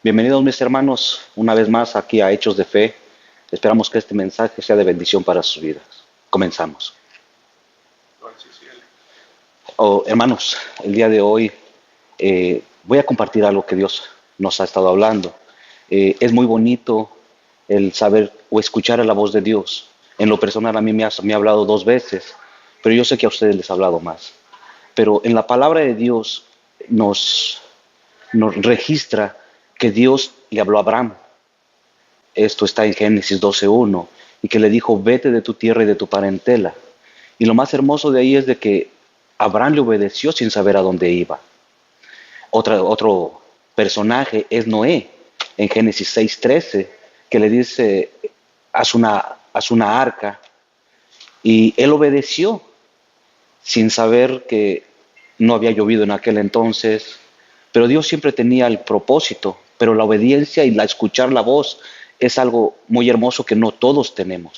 Bienvenidos mis hermanos una vez más aquí a Hechos de Fe. Esperamos que este mensaje sea de bendición para sus vidas. Comenzamos. Hermanos, el día de hoy voy a compartir algo que Dios nos ha estado hablando. Es muy bonito el saber o escuchar a la voz de Dios. En lo personal a mí me ha hablado 2 veces, pero yo sé que a ustedes les ha hablado más. Pero en la palabra de Dios nos registra que Dios le habló a Abraham. Esto está en Génesis 12:1, y que le dijo: vete de tu tierra y de tu parentela. Y lo más hermoso de ahí es de que Abraham le obedeció sin saber a dónde iba. Otro personaje es Noé, en Génesis 6:13, que le dice: haz una arca, y él obedeció sin saber que no había llovido en aquel entonces, pero Dios siempre tenía el propósito. Pero la obediencia y la escuchar la voz es algo muy hermoso que no todos tenemos.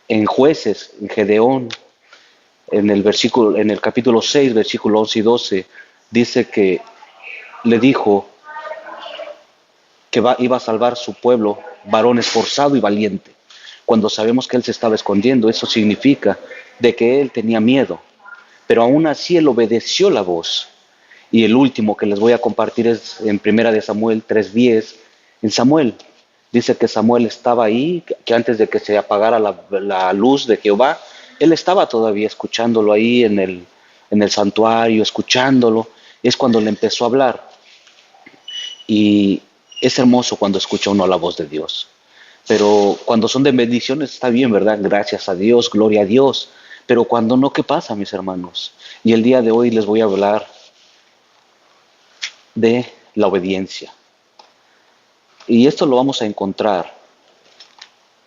En Jueces, en Gedeón, en el capítulo 6, versículo 11 y 12, dice que le dijo que iba a salvar su pueblo, varón esforzado y valiente. Cuando sabemos que él se estaba escondiendo, eso significa de que él tenía miedo, pero aún así él obedeció la voz. Y el último que les voy a compartir es en Primera de Samuel 3:10. En Samuel dice que Samuel estaba ahí, que antes de que se apagara la luz de Jehová, él estaba todavía escuchándolo ahí en el santuario, escuchándolo. Es cuando le empezó a hablar. Y es hermoso cuando escucha uno la voz de Dios. Pero cuando son de bendiciones está bien, ¿verdad? Gracias a Dios, gloria a Dios. Pero cuando no, ¿qué pasa, mis hermanos? Y el día de hoy les voy a hablar de la obediencia. Y esto lo vamos a encontrar.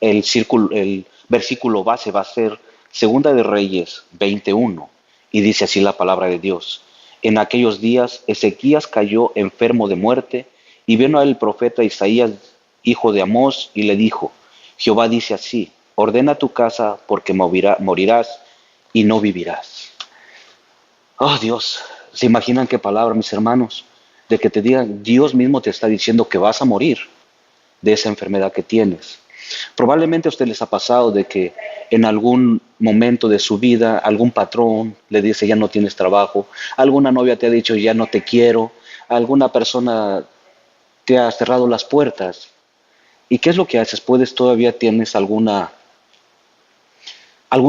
El versículo base va a ser Segunda de Reyes 21. Y dice así la palabra de Dios: en aquellos días Ezequías cayó enfermo de muerte, y vino a él el profeta Isaías, hijo de Amós, y le dijo: Jehová dice así: ordena tu casa, porque morirás y no vivirás. Oh Dios, ¿se imaginan qué palabra, mis hermanos? De que te digan, Dios mismo te está diciendo que vas a morir de esa enfermedad que tienes. Probablemente a usted les ha pasado de que en algún momento de su vida algún patrón le dice: ya no tienes trabajo, alguna novia te ha dicho: ya no te quiero, alguna persona te ha cerrado las puertas. ¿Y qué es lo que haces? Todavía tienes alguna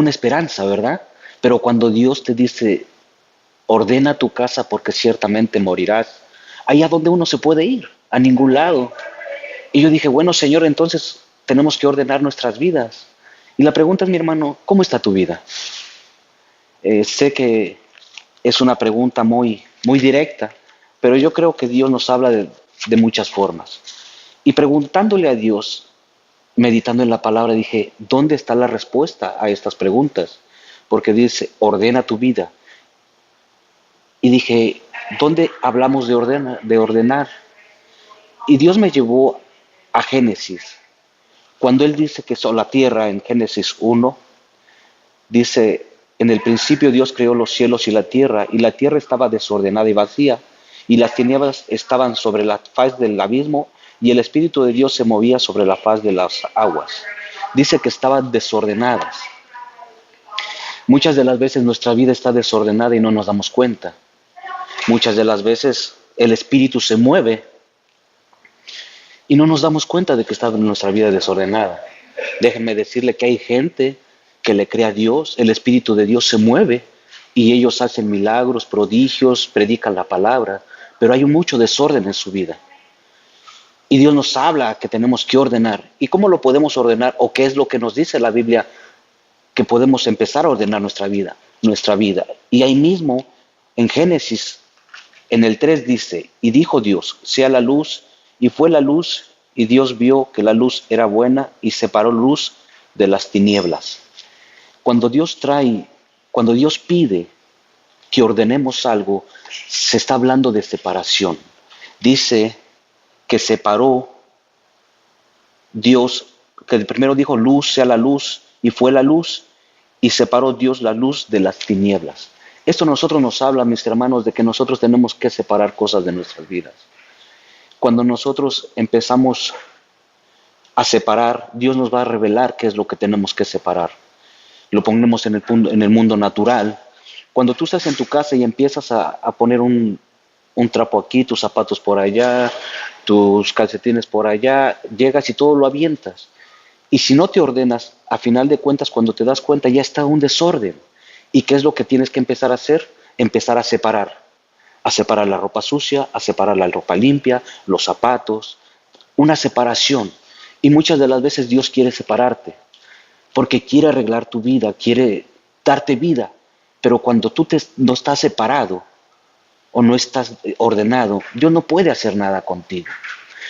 esperanza, ¿verdad? Pero cuando Dios te dice: ordena tu casa, porque ciertamente morirás, ahí a donde uno se puede ir, a ningún lado. Y yo dije: bueno, Señor, entonces tenemos que ordenar nuestras vidas. Y la pregunta es, mi hermano, ¿cómo está tu vida? Sé que es una pregunta muy, muy directa, pero yo creo que Dios nos habla de muchas formas. Y preguntándole a Dios, meditando en la palabra, dije: ¿dónde está la respuesta a estas preguntas? Porque dice: ordena tu vida. Y dije: ¿dónde hablamos de ordenar? Y Dios me llevó a Génesis. Cuando Él dice que la tierra, en Génesis 1, dice: en el principio Dios creó los cielos y la tierra estaba desordenada y vacía, y las tinieblas estaban sobre la faz del abismo, y el Espíritu de Dios se movía sobre la faz de las aguas. Dice que estaban desordenadas. Muchas de las veces nuestra vida está desordenada y no nos damos cuenta. Muchas de las veces el Espíritu se mueve y no nos damos cuenta de que está nuestra vida desordenada. Déjenme decirle que hay gente que le cree a Dios, el Espíritu de Dios se mueve y ellos hacen milagros, prodigios, predican la palabra, pero hay mucho desorden en su vida. Y Dios nos habla que tenemos que ordenar. ¿Y cómo lo podemos ordenar? ¿O qué es lo que nos dice la Biblia que podemos empezar a ordenar nuestra vida? Y ahí mismo, en Génesis, en el 3 dice: y dijo Dios: sea la luz, y fue la luz, y Dios vio que la luz era buena, y separó luz de las tinieblas. Cuando Dios pide que ordenemos algo, se está hablando de separación. Dice que separó Dios, que primero dijo: luz, sea la luz, y fue la luz, y separó Dios la luz de las tinieblas. Esto a nosotros nos habla, mis hermanos, de que nosotros tenemos que separar cosas de nuestras vidas. Cuando nosotros empezamos a separar, Dios nos va a revelar qué es lo que tenemos que separar. Lo ponemos en el mundo natural. Cuando tú estás en tu casa y empiezas a poner un trapo aquí, tus zapatos por allá, tus calcetines por allá, llegas y todo lo avientas. Y si no te ordenas, a final de cuentas, cuando te das cuenta, ya está un desorden. ¿Y qué es lo que tienes que empezar a hacer? Empezar a separar. A separar la ropa sucia, a separar la ropa limpia, los zapatos. Una separación. Y muchas de las veces Dios quiere separarte, porque quiere arreglar tu vida, quiere darte vida. Pero cuando tú no estás separado o no estás ordenado, Dios no puede hacer nada contigo.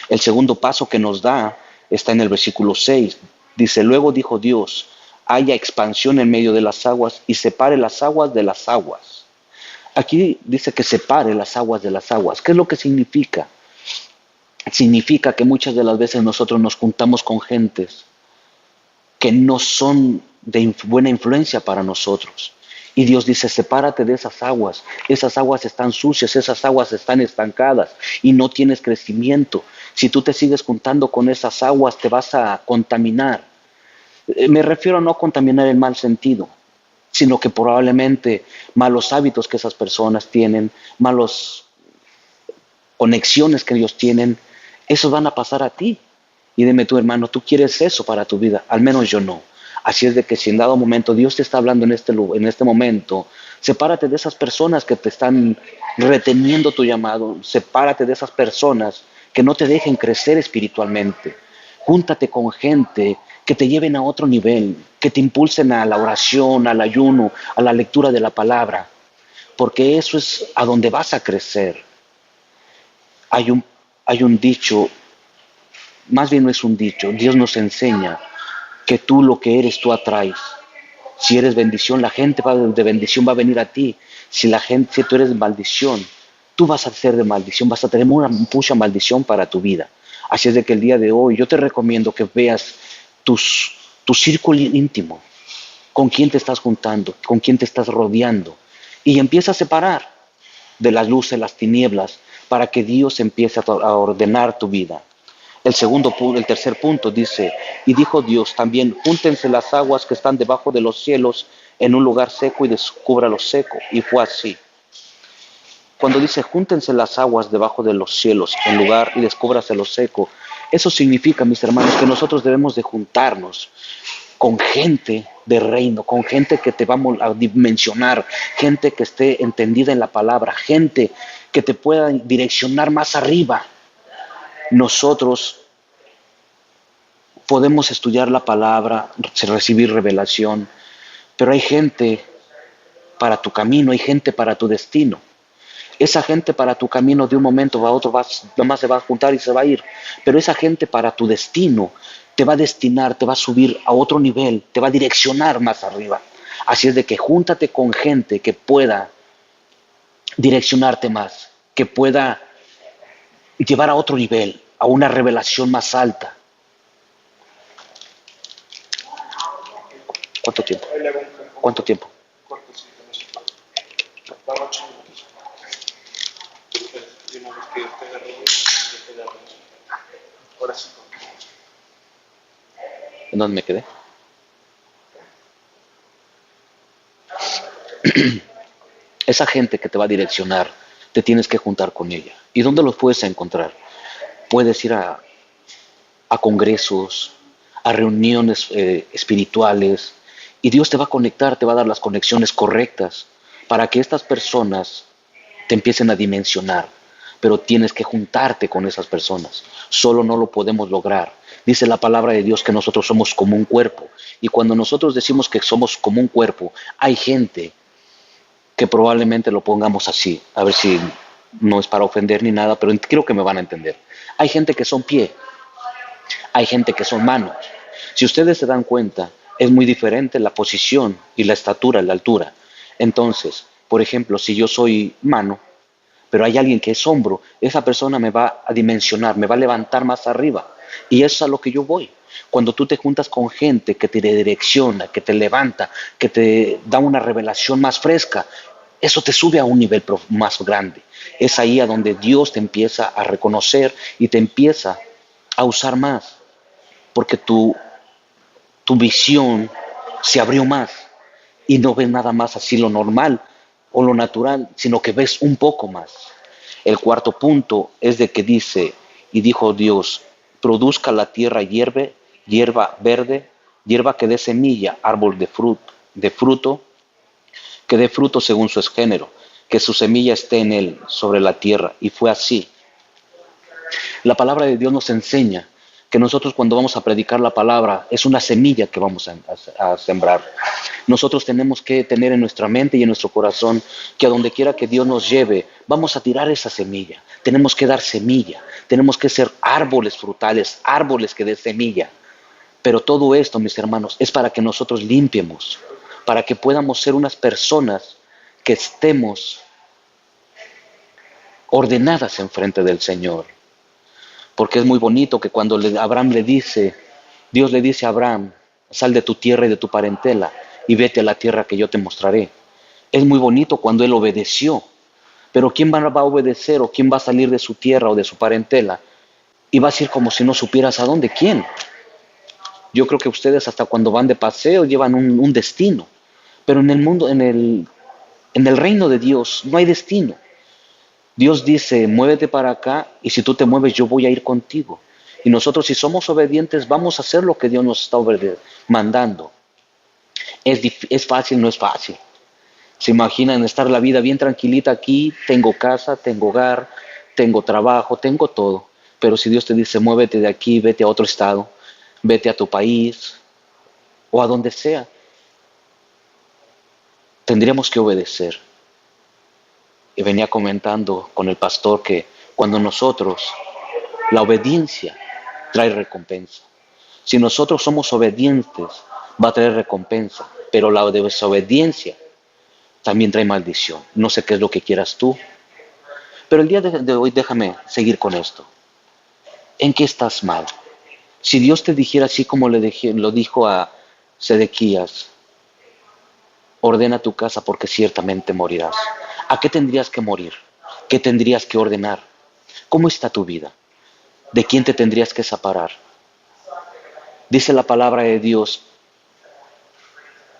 El segundo paso que nos da está en el versículo 6. Dice, luego dijo Dios, haya expansión en medio de las aguas y separe las aguas de las aguas. Aquí dice que separe las aguas de las aguas. ¿Qué es lo que significa? Significa que muchas de las veces nosotros nos juntamos con gentes que no son de buena influencia para nosotros. Y Dios dice, sepárate de esas aguas están sucias, esas aguas están estancadas y no tienes crecimiento. Si tú te sigues juntando con esas aguas, te vas a contaminar. Me refiero a no contaminar en mal sentido, sino que probablemente malos hábitos que esas personas tienen, malas conexiones que ellos tienen, esos van a pasar a ti. Y dime tú, hermano, ¿tú quieres eso para tu vida? Al menos yo no. Así es de que si en dado momento Dios te está hablando en este momento, sepárate de esas personas que te están reteniendo tu llamado, sepárate de esas personas que no te dejen crecer espiritualmente. Júntate con gente que te lleven a otro nivel, que te impulsen a la oración, al ayuno, a la lectura de la palabra, porque eso es a donde vas a crecer. Hay un dicho, más bien no es un dicho, Dios nos enseña que tú lo que eres, tú atraes. Si eres bendición, la gente de bendición va a venir a ti. Si tú eres de maldición, tú vas a ser de maldición, vas a tener mucha maldición para tu vida. Así es de que el día de hoy yo te recomiendo que veas tu círculo íntimo, con quién te estás juntando, con quién te estás rodeando, y empieza a separar de las luces, las tinieblas, para que Dios empiece a ordenar tu vida. El tercer punto dice, y dijo Dios también, júntense las aguas que están debajo de los cielos en un lugar seco y descubra lo seco. Y fue así. Cuando dice, júntense las aguas debajo de los cielos en lugar y descúbrase lo seco, eso significa, mis hermanos, que nosotros debemos de juntarnos con gente de reino, con gente que te va a dimensionar, gente que esté entendida en la palabra, gente que te pueda direccionar más arriba. Nosotros podemos estudiar la palabra, recibir revelación, pero hay gente para tu camino, hay gente para tu destino. Esa gente para tu camino de un momento a otro nomás se va a juntar y se va a ir, pero esa gente para tu destino te va a destinar, te va a subir a otro nivel, te va a direccionar más arriba. Así es de que júntate con gente que pueda direccionarte más, que pueda llevar a otro nivel, a una revelación más alta. ¿Cuánto tiempo? ¿Cuánto tiempo? ¿En dónde me quedé? Esa gente que te va a direccionar, te tienes que juntar con ella. ¿Y dónde los puedes encontrar? Puedes ir a congresos, a reuniones espirituales, y Dios te va a conectar, te va a dar las conexiones correctas para que estas personas te empiecen a dimensionar. Pero tienes que juntarte con esas personas. Solo no lo podemos lograr. Dice la palabra de Dios que nosotros somos como un cuerpo. Y cuando nosotros decimos que somos como un cuerpo, hay gente que probablemente lo pongamos así. A ver si no es para ofender ni nada, pero creo que me van a entender. Hay gente que son pie. Hay gente que son manos. Si ustedes se dan cuenta, es muy diferente la posición y la estatura, la altura. Entonces, por ejemplo, si yo soy mano, pero hay alguien que es hombro, esa persona me va a dimensionar, me va a levantar más arriba. Y eso es a lo que yo voy. Cuando tú te juntas con gente que te direcciona, que te levanta, que te da una revelación más fresca, eso te sube a un nivel más grande. Es ahí a donde Dios te empieza a reconocer y te empieza a usar más, porque tu visión se abrió más y no ves nada más así lo normal o lo natural, sino que ves un poco más. El cuarto punto es de que dice, y dijo Dios, produzca la tierra hierba verde, hierba que dé semilla, árbol de fruto, que dé fruto según su género, que su semilla esté en él, sobre la tierra. Y fue así. La palabra de Dios nos enseña que nosotros cuando vamos a predicar la palabra es una semilla que vamos a sembrar. Nosotros tenemos que tener en nuestra mente y en nuestro corazón que a donde quiera que Dios nos lleve, vamos a tirar esa semilla. Tenemos que dar semilla. Tenemos que ser árboles frutales, árboles que den semilla. Pero todo esto, mis hermanos, es para que nosotros limpiemos, para que podamos ser unas personas que estemos ordenadas enfrente del Señor. Porque es muy bonito que cuando Dios le dice a Abraham, sal de tu tierra y de tu parentela y vete a la tierra que yo te mostraré. Es muy bonito cuando él obedeció. Pero ¿quién va a obedecer o quién va a salir de su tierra o de su parentela? Y va a decir como si no supieras a dónde. ¿Quién? Yo creo que ustedes hasta cuando van de paseo llevan un destino. Pero en el mundo, en el reino de Dios no hay destino. Dios dice, muévete para acá y si tú te mueves yo voy a ir contigo. Y nosotros si somos obedientes vamos a hacer lo que Dios nos está mandando. ¿Es fácil? No es fácil. ¿Se imaginan estar la vida bien tranquilita aquí? Tengo casa, tengo hogar, tengo trabajo, tengo todo. Pero si Dios te dice, muévete de aquí, vete a otro estado, vete a tu país o a donde sea, tendríamos que obedecer. Y venía comentando con el pastor que cuando nosotros, la obediencia trae recompensa. Si nosotros somos obedientes, va a traer recompensa, pero la desobediencia también trae maldición. No sé qué es lo que quieras tú, pero el día de hoy déjame seguir con esto. ¿En qué estás mal? Si Dios te dijera así como lo dijo a Sedequías, ordena tu casa porque ciertamente morirás. ¿A qué tendrías que morir? ¿Qué tendrías que ordenar? ¿Cómo está tu vida? ¿De quién te tendrías que separar? Dice la palabra de Dios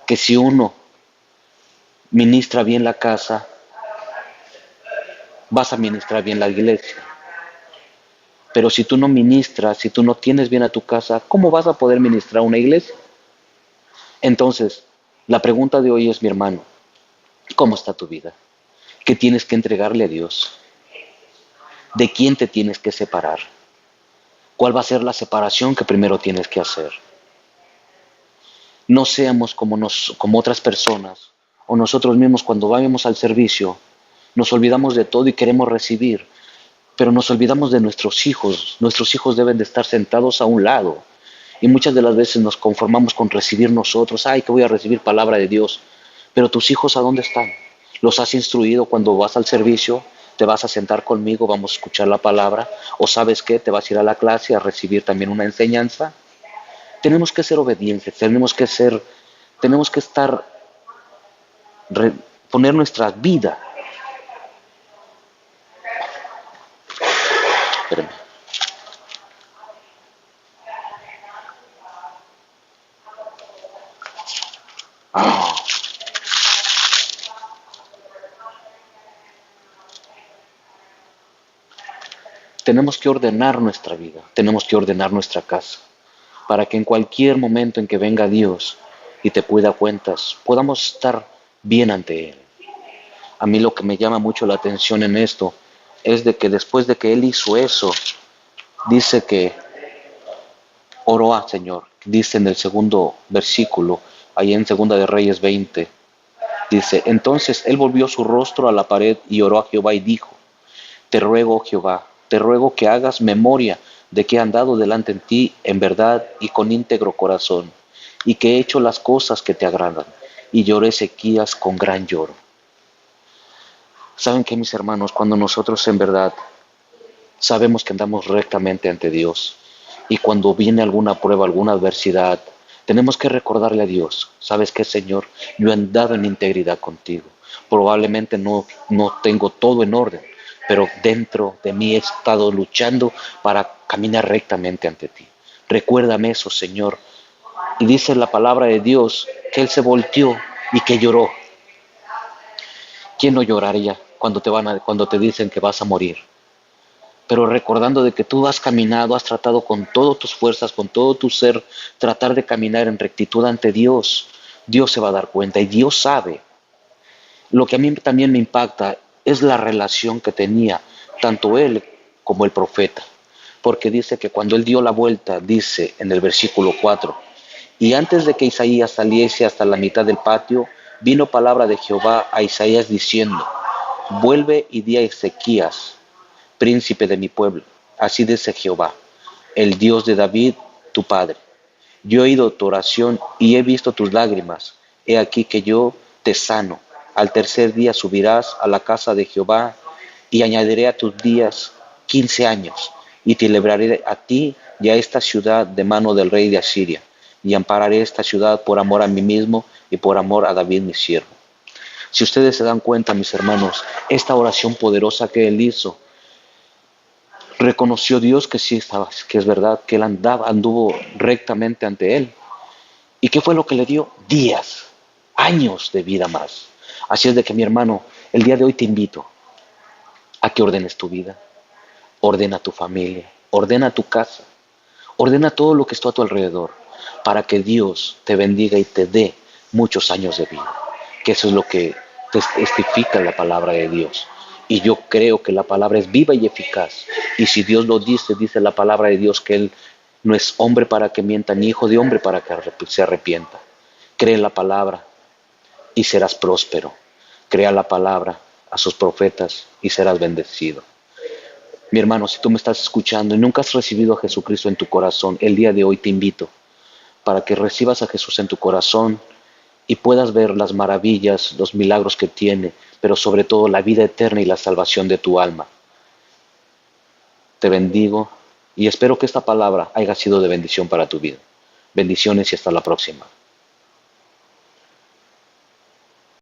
que si uno ministra bien la casa, vas a ministrar bien la iglesia. Pero si tú no ministras, si tú no tienes bien a tu casa, ¿cómo vas a poder ministrar una iglesia? Entonces, la pregunta de hoy es, mi hermano, ¿cómo está tu vida? ¿Qué tienes que entregarle a Dios? ¿De quién te tienes que separar? ¿Cuál va a ser la separación que primero tienes que hacer? No seamos como otras personas o nosotros mismos cuando vamos al servicio, nos olvidamos de todo y queremos recibir, pero nos olvidamos de nuestros hijos. Nuestros hijos deben de estar sentados a un lado y muchas de las veces nos conformamos con recibir nosotros. Ay, que voy a recibir palabra de Dios, pero tus hijos ¿a dónde están? ¿Los has instruido cuando vas al servicio? ¿Te vas a sentar conmigo, vamos a escuchar la palabra? ¿O sabes qué? ¿Te vas a ir a la clase a recibir también una enseñanza? Tenemos que ser obedientes, tenemos que estar, poner nuestra vida. Espérame. Ah. Tenemos que ordenar nuestra vida, tenemos que ordenar nuestra casa, para que en cualquier momento en que venga Dios y te pida cuentas, podamos estar bien ante Él. A mí lo que me llama mucho la atención en esto es de que después de que Él hizo eso, dice que oró al Señor. Dice en el segundo versículo, ahí en Segunda de Reyes 20, dice, entonces Él volvió su rostro a la pared y oró a Jehová y dijo, te ruego, Jehová, te ruego que hagas memoria de que he andado delante de ti en verdad y con íntegro corazón, y que he hecho las cosas que te agradan. Y lloró Ezequías con gran lloro. ¿Saben qué, mis hermanos? Cuando nosotros en verdad sabemos que andamos rectamente ante Dios, y cuando viene alguna prueba, alguna adversidad, tenemos que recordarle a Dios, ¿sabes qué, Señor? Yo he andado en integridad contigo. Probablemente no tengo todo en orden, pero dentro de mí he estado luchando para caminar rectamente ante ti. Recuérdame eso, Señor. Y dice la palabra de Dios que Él se volteó y que lloró. ¿Quién no lloraría cuando te dicen que vas a morir? Pero recordando de que tú has caminado, has tratado con todas tus fuerzas, con todo tu ser, tratar de caminar en rectitud ante Dios, Dios se va a dar cuenta y Dios sabe. Lo que a mí también me impacta es la relación que tenía tanto él como el profeta, porque dice que cuando él dio la vuelta, dice en el versículo 4, y antes de que Isaías saliese hasta la mitad del patio, vino palabra de Jehová a Isaías diciendo, vuelve y di a Ezequías, príncipe de mi pueblo, así dice Jehová, el Dios de David, tu padre. Yo he oído tu oración y he visto tus lágrimas. He aquí que yo te sano. Al tercer día subirás a la casa de Jehová y añadiré a tus días 15 años y te libraré a ti y a esta ciudad de mano del rey de Asiria y ampararé esta ciudad por amor a mí mismo y por amor a David mi siervo. Si ustedes se dan cuenta, mis hermanos, esta oración poderosa que él hizo, reconoció Dios que sí estaba, que es verdad, que él anduvo rectamente ante él. ¿Y qué fue lo que le dio? Días, años de vida más. Así es de que mi hermano, el día de hoy te invito a que ordenes tu vida, ordena tu familia, ordena tu casa, ordena todo lo que está a tu alrededor, para que Dios te bendiga y te dé muchos años de vida. Que eso es lo que testifica la palabra de Dios. Y yo creo que la palabra es viva y eficaz. Y si Dios lo dice, dice la palabra de Dios que Él no es hombre para que mienta, ni hijo de hombre para que se arrepienta. Cree en la palabra y serás próspero. Crea la palabra a sus profetas y serás bendecido. Mi hermano, si tú me estás escuchando y nunca has recibido a Jesucristo en tu corazón, el día de hoy te invito para que recibas a Jesús en tu corazón y puedas ver las maravillas, los milagros que tiene, pero sobre todo la vida eterna y la salvación de tu alma. Te bendigo y espero que esta palabra haya sido de bendición para tu vida. Bendiciones y hasta la próxima.